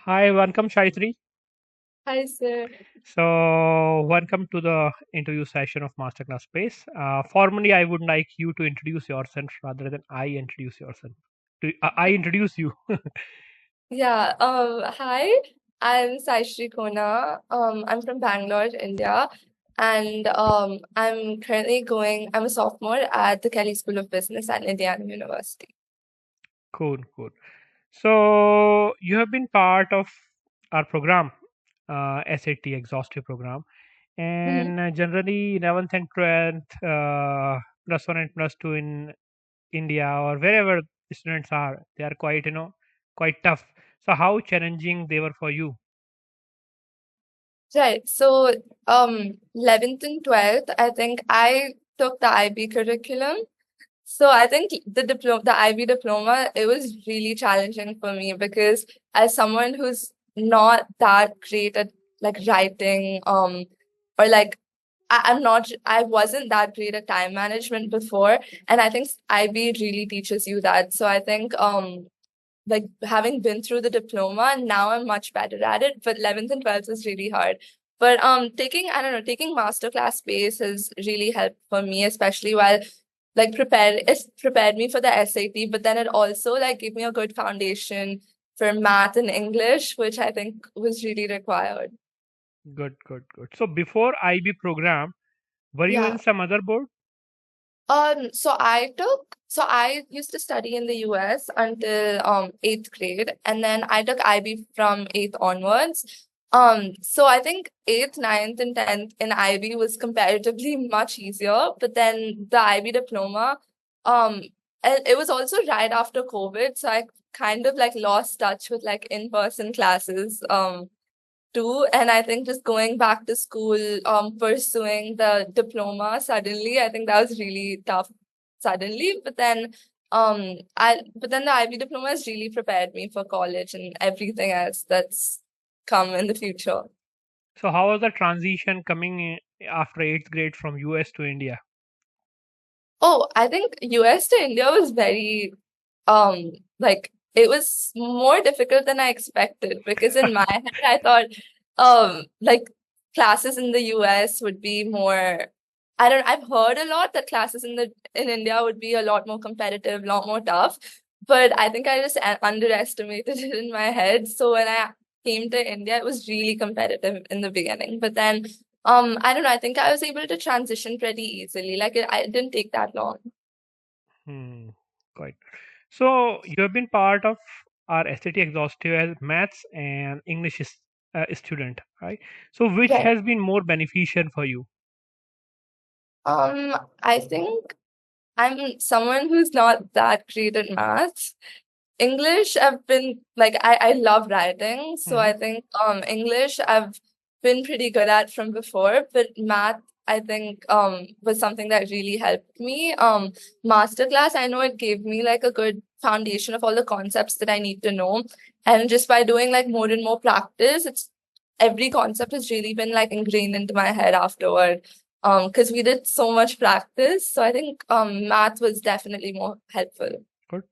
Hi, welcome Saisree. Hi, sir. So, welcome to the interview session of Masterclass Space. Formally, I would like you to introduce yourself rather than I introduce yourself. I introduce you. Yeah, hi, I'm Saisree Kona. I'm from Bangalore, India, and I'm a sophomore at the Kelly School of Business at Indiana University. Cool, cool. So, you have been part of our program, SAT Exhaustive program, Hmm. and generally 11th and 12th, plus one and plus two in India or wherever students are, they are quite, quite tough. So, how challenging they were for you? Right. So, 11th and 12th, I think I took the IB curriculum. So I think the IB diploma, it was really challenging for me because as someone who's not that great at like writing, or like I wasn't that great at time management before, and I think IB really teaches you that. So I think like having been through the diploma, now I'm much better at it. But 11th and 12th is really hard. But taking Masterclass Space has really helped for me, especially while it's prepared me for the SAT, but then it also like gave me a good foundation for math and English, which I think was really required. Good, good, good. So before IB program, were you Yeah. in some other board? So I used to study in the US until eighth grade, and then I took IB from eighth onwards. So I think eighth, ninth, and tenth in IB was comparatively much easier, but then the IB diploma, um, and it was also right after COVID, so I kind of like lost touch with like in-person classes. Too. And I think just going back to school, pursuing the diploma suddenly, I think that was really tough suddenly. But then the IB diploma has really prepared me for college and everything else that's come in the future. So how was the transition coming after eighth grade from US to India? Oh, I think US to India was very like it was more difficult than I expected because in my head I thought like classes in the US would be more. I've heard a lot that classes in India would be a lot more competitive, a lot more tough, but I think I just underestimated it in my head. So when I came to India, it was really competitive in the beginning, but then I don't know, I think I was able to transition pretty easily. It didn't take that long. Hmm, quite. So you have been part of our SAT exhaustive as maths and English student, right? So which Right. has been more beneficial for you? I think I'm someone who's not that great at maths. English, I've been like I love writing, so Hmm. I think English I've been pretty good at from before, but math I think was something that really helped me. Masterclass, I know it gave me like a good foundation of all the concepts that I need to know. And just by doing like more and more practice, it's every concept has really been like ingrained into my head afterward. Because we did so much practice. So I think math was definitely more helpful. Good.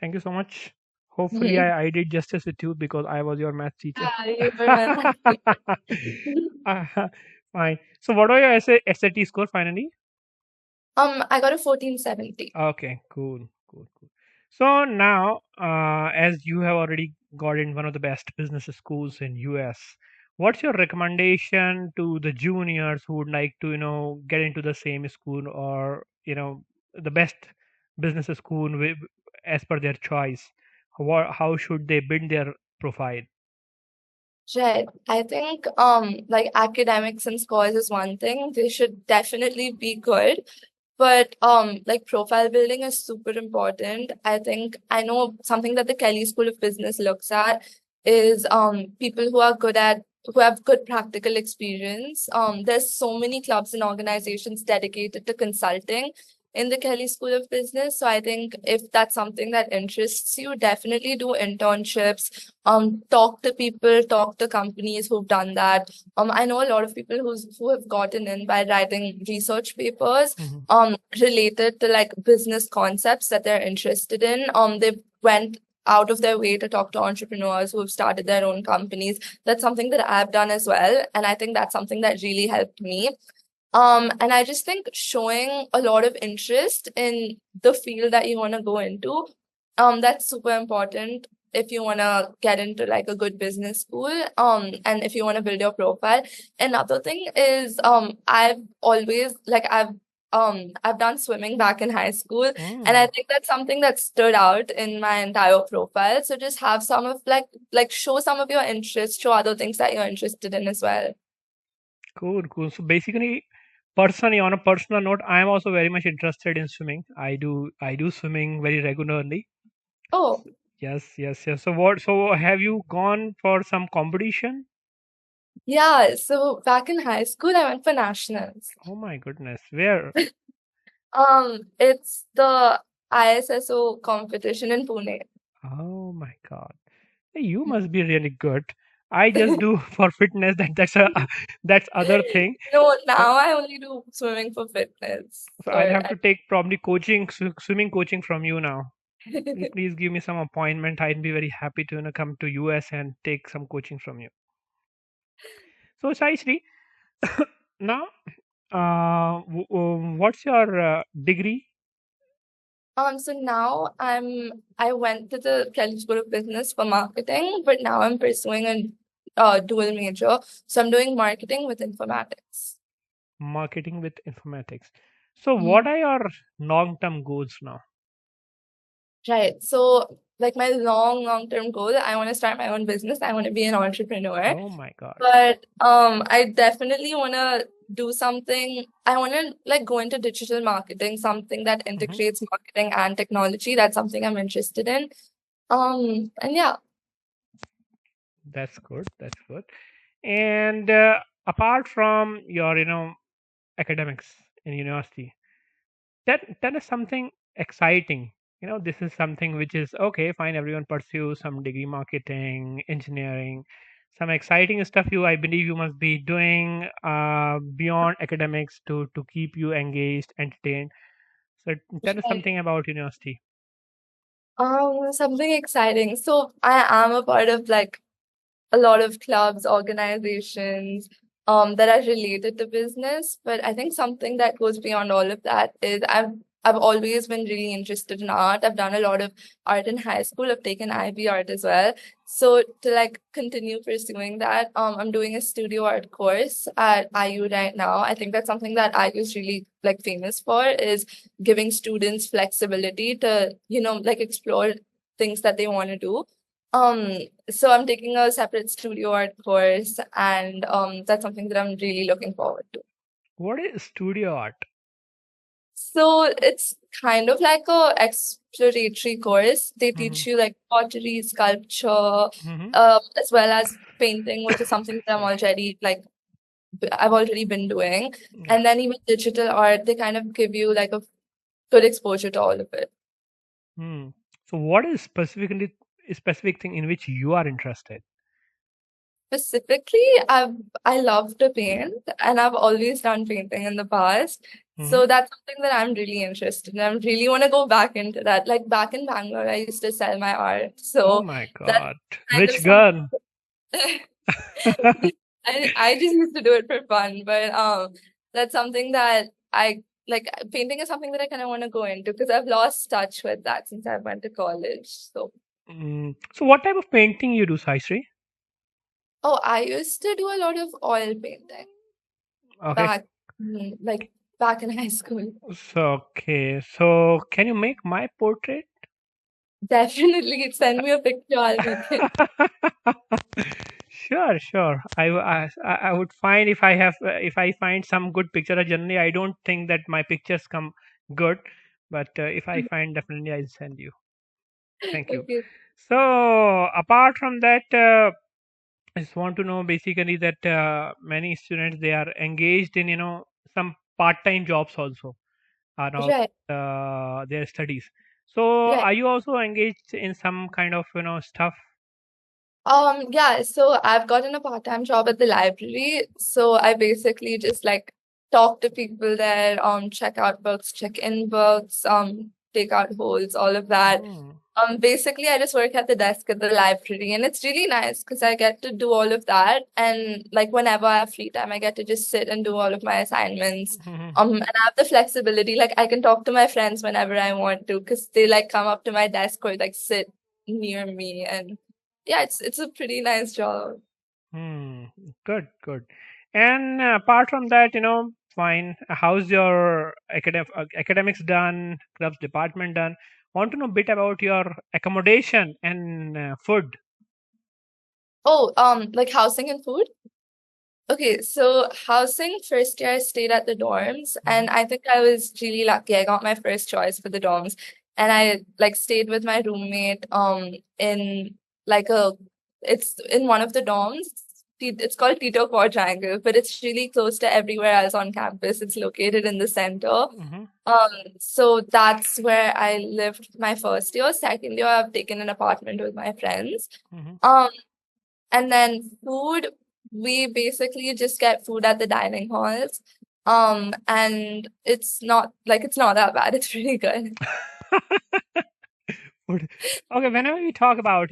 Thank you so much. Hopefully, Mhm. I did justice with you because I was your math teacher. Yeah, you were my math teacher. Uh, Fine. So, what are your SAT score finally? I got a 1470. Okay, cool, cool, cool. So now, as you have already got in one of the best business schools in US, what's your recommendation to the juniors who would like to, get into the same school or, the best business school as per their choice? How should they build their profile? Right. I think like academics and scores is one thing. They should definitely be good. But like profile building is super important. I think I know something that the Kelly School of Business looks at is people who have good practical experience. There's so many clubs and organizations dedicated to consulting in the Kelly School of Business. So I think if that's something that interests you, definitely do internships. Talk to people, talk to companies who've done that. I know a lot of people who have gotten in by writing research papers Mhm. related to like business concepts that they're interested in. They went out of their way to talk to entrepreneurs who have started their own companies. That's something that I've done as well. And I think that's something that really helped me. And I just think showing a lot of interest in the field that you want to go into, that's super important if you want to get into like a good business school, and if you want to build your profile. Another thing is, I've done swimming back in high school, and I Mm, think that's something that stood out in my entire profile. So just have some of show some of your interests, show other things that you're interested in as well. cool, cool. So basically, personally, on a personal note, I am also very much interested in swimming. I do swimming very regularly. Oh, Yes, yes, yes. So what? So have you gone for some competition? yeah. So back in high school, I went for nationals. Oh my goodness, where? It's the ISSO competition in Pune. Oh my God. Hey, you must be really good. I just do for fitness. That's that's other thing. No, So, now I only do swimming for fitness. so So I'll have to take probably coaching, swimming coaching from you now. Will you please give me some appointment? I'd be very happy to come to US and take some coaching from you. So Saisri, now, what's your degree? so now I went to the Kelley School of Business for marketing, but now I'm pursuing a dual major. So I'm doing marketing with informatics. Marketing with informatics. So what Mhm. are your long-term goals now? Right. So like my long term goal, I want to start my own business. I want to be an entrepreneur. Oh my God. But I definitely want to do something. I want to like go into digital marketing, something that Hmm. integrates marketing and technology. That's something I'm interested in. And yeah, That's good. That's good. And apart from your, academics in university, that is something exciting. This is something which is okay, fine, everyone pursue some degree, marketing, engineering, some exciting stuff. I believe you must be doing beyond academics to keep you engaged, entertained. So tell us right. something about university. Something exciting. So I am a part of like a lot of clubs, organizations, that are related to business. But I think something that goes beyond all of that is I've always been really interested in art. I've done a lot of art in high school. I've taken IB art as well. So to like continue pursuing that, I'm doing a studio art course at IU right now. I think that's something that IU is really like famous for, is giving students flexibility to, like explore things that they want to do. Um, so I'm taking a separate studio art course, and that's something that I'm really looking forward to. What is studio art? So it's kind of like a exploratory course. They Hmm. teach you like pottery, sculpture, Hmm. as well as painting, which is something that I've already been doing. Yeah. And then even digital art, they kind of give you like a good exposure to all of it. Hmm. So what is specifically a specific thing in which you are interested? Specifically, I love to paint, and I've always done painting in the past. Hmm. So that's something that I'm really interested in. I really want to go back into that. Like back in Bangalore, I used to sell my art. Oh So my that's God. kind of Rich something. girl. I just used to do it for fun, but that's something that I like. Painting is something that I kind of want to go into because I've lost touch with that since I went to college. So, So what type of painting you do, Saisri? oh, I used to do a lot of oil painting Okay. back, like back in high school. So can you make my portrait? Definitely send me a picture, I'll make it. Sure, sure. I would find if I find some good picture. Generally, I don't think that my pictures come good, but if I find, definitely I'll send you. Thank you. Okay. So apart from that, I just want to know basically that many students, they are engaged in some part-time jobs also around Right. their studies. So Right. are you also engaged in some kind of stuff? Yeah, so I've gotten a part-time job at the library. So I basically just like talk to people there, check out books, check in books, take out holds, all of that. Hmm. Basically, I just work at the desk at the library, and it's really nice because I get to do all of that. And like whenever I have free time, I get to just sit and do all of my assignments. And I have the flexibility, like I can talk to my friends whenever I want to, because they like come up to my desk or like sit near me, and yeah, it's a pretty nice job. Hmm. Good, good. And apart from that, fine. How's your academics done? Clubs department done? Want to know a bit about your accommodation and food. Oh, like housing and food. Okay, so housing first year I stayed at the dorms, Mm-hmm. and I think I was really lucky. I got my first choice for the dorms, and I like stayed with my roommate in like a it's in one of the dorms. It's called Tito Quadrangle, but it's really close to everywhere else on campus. It's located in the center. Mm-hmm. So that's where I lived my first year. Second year, I've taken an apartment with my friends. Mm-hmm. Um, and then food, we basically just get food at the dining halls. And it's not that bad. It's pretty good. Food. Okay, whenever we talk about,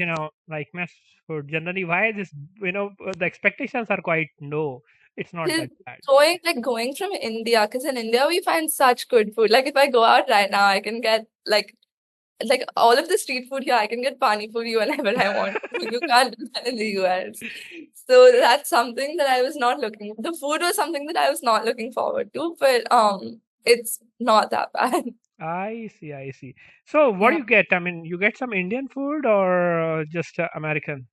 like mess food, generally, why this, the expectations are quite low. It's not 'Cause that bad. going from India, because in India we find such good food. Like if I go out right now, I can get like all of the street food here, I can get pani puri whenever I want. You can't do that in the US. So that's something that I was not looking. The food was something that I was not looking forward to, but it's not that bad. I see, I see. So, what do Yeah, you get? I mean, you get some Indian food or just American?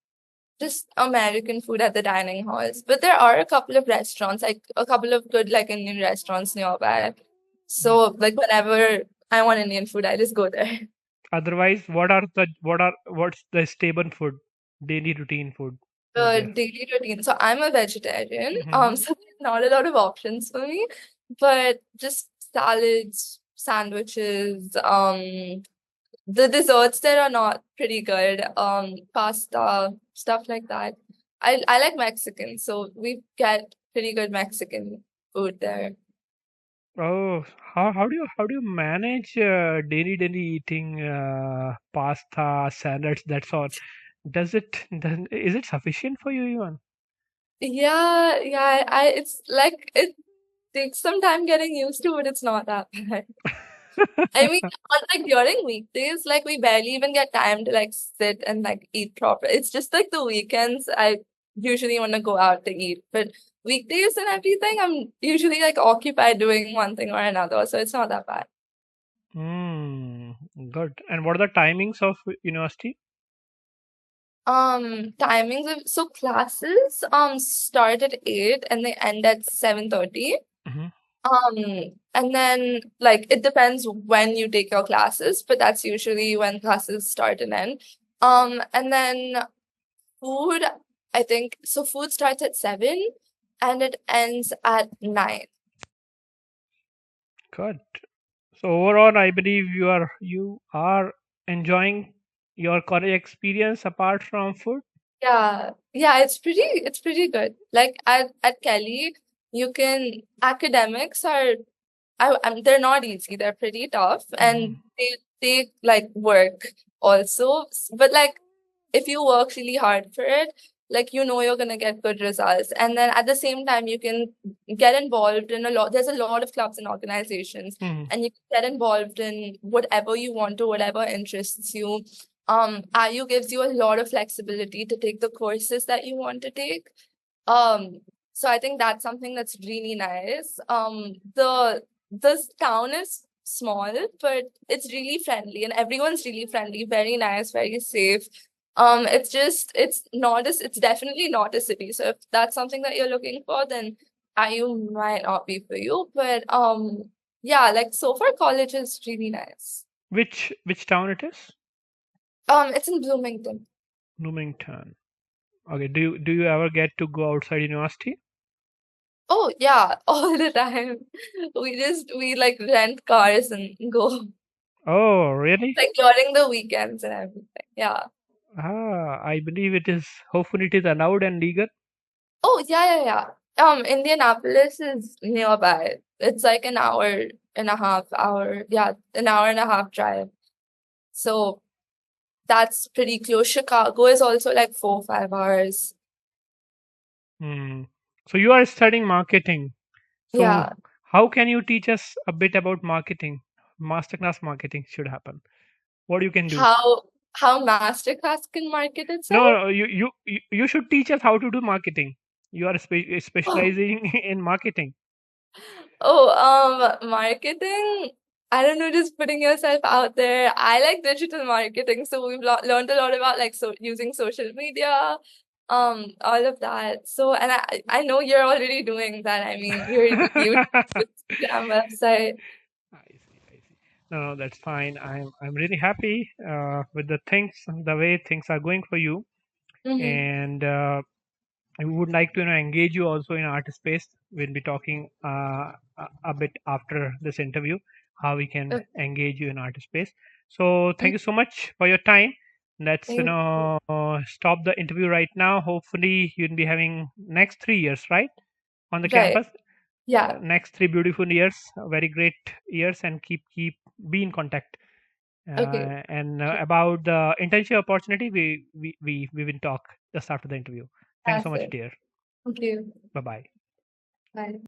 just American food at the dining halls. But there are a couple of restaurants, like a couple of good like Indian restaurants nearby. Mm. So like whenever I want Indian food, I just go there. Otherwise, what's the stable food, daily routine food over there? The daily routine. So I'm a vegetarian. Mm-hmm. So there's not a lot of options for me, but just salads, sandwiches, the desserts there are not pretty good. Pasta, stuff like that. I like Mexican, so we get pretty good Mexican food there. Oh, how do you manage daily eating pasta, salads, that's all? Is it sufficient for you even? Yeah, I it's like it takes some time getting used to, but it's not that bad. I mean, on like during weekdays, like we barely even get time to like sit and like eat proper. It's just like the weekends I usually want to go out to eat. But weekdays and everything, I'm usually like occupied doing one thing or another. So it's not that bad. Hmm, good. And what are the timings of university? Timings of so classes start at 8 and they end at 7:30. Hmm. And then like it depends when you take your classes, but that's usually when classes start and end. And then food, I think so food starts at 7 and it ends at 9. Good. So overall, I believe you are enjoying your college experience apart from food. Yeah, it's pretty good. Like at Kelly, you can academics are they're not easy. They're pretty tough and Hmm. they take like work also. But like if you work really hard for it, like you know you're gonna get good results. And then at the same time, you can get involved in a lot. There's a lot of clubs and organizations, Hmm. and you can get involved in whatever you want to, whatever interests you. IU gives you a lot of flexibility to take the courses that you want to take. Um, so I think that's something that's really nice. The town is small, but it's really friendly and everyone's really friendly, very nice, very safe. It's definitely not a city. So if that's something that you're looking for, then IU might not be for you. But yeah, like so far college is really nice. Which town it is? It's in Bloomington. Bloomington. Okay. Do you ever get to go outside university? Oh yeah, all the time. We like rent cars and go Oh, really? like during the weekends and everything. Yeah. Ah, I believe it is. Hopefully, it is allowed and legal. Oh yeah. Indianapolis is nearby. It's like an hour and a half, hour, yeah, an hour and a half drive. So that's pretty close. Chicago is also like 4 or 5 hours. Hmm. So you are studying marketing. So Yeah. how can you teach us a bit about marketing? Masterclass marketing should happen. What you can do? How Masterclass can market No, itself? no, you should teach us how to do marketing. You are specializing in marketing. Oh, marketing. I don't know, just putting yourself out there. I like digital marketing, so we've learned a lot about like using social media, all of that. So, and I know you're already doing that. I mean, you Instagram website. I see, I see. No, no, that's fine. I'm really happy with the things, the way things are going for you, Mm-hmm. and I would like to engage you also in art space. We'll be talking a bit after this interview how we can Okay. engage you in art space. So thank you so much for your time. Let's Thank you. stop the interview right now. Hopefully you'll be having next 3 years, right, on the Right. campus. Yeah. Next 3 beautiful years, very great years, and keep be in contact. Okay. And about the internship opportunity, we will talk just after the interview. Thank you so That's much, it. dear. Thank you. Bye bye. Bye.